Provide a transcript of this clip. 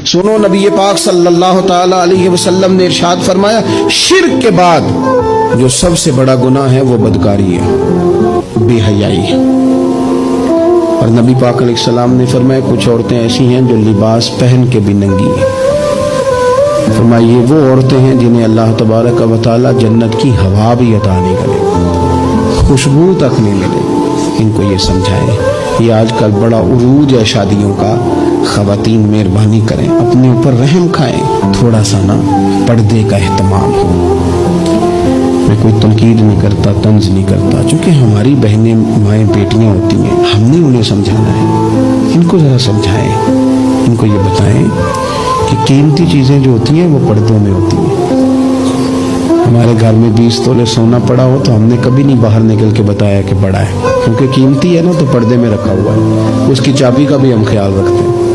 सुनो, नबी पाक सल्लल्लाहु ताला अलैहि वसल्लम ने इरशाद फरमाया, शिर्क के बाद जो सबसे बड़ा गुनाह है वो बदकारी है, बेहयाई है। और नबी पाक अलैहिस्सलाम ने फरमाया, कुछ औरतें ऐसी हैं जो लिबास पहन के भी नंगी हैं। फरमाया, ये वो औरतें हैं जिन्हें अल्लाह तबारक व तआला जन्नत की हवा भी अता नहीं करेगा, खुशबू तक नहीं मिलेगी। इनको ये समझाएं। ये आजकल बड़ा उरूज है शादियों का। ख़वातीन मेहरबानी करें, अपने ऊपर रहम खाएं, थोड़ा सा ना पर्दे का एहतमाम हो। मैं कोई तनकीद नहीं करता, तंज नहीं करता, क्योंकि हमारी बहनें माएँ बेटियाँ होती हैं, हमने उन्हें समझाना है। इनको ज़रा समझाएं, इनको ये बताएं कि कीमती चीज़ें जो होती हैं वो पर्दों में होती हैं। हमारे घर में 20 तोले सोना पड़ा हो तो हमने कभी नहीं बाहर निकल के बताया कि बड़ा है, क्योंकि कीमती है ना, तो पर्दे में रखा हुआ है, उसकी चाबी का भी हम ख्याल रखते हैं।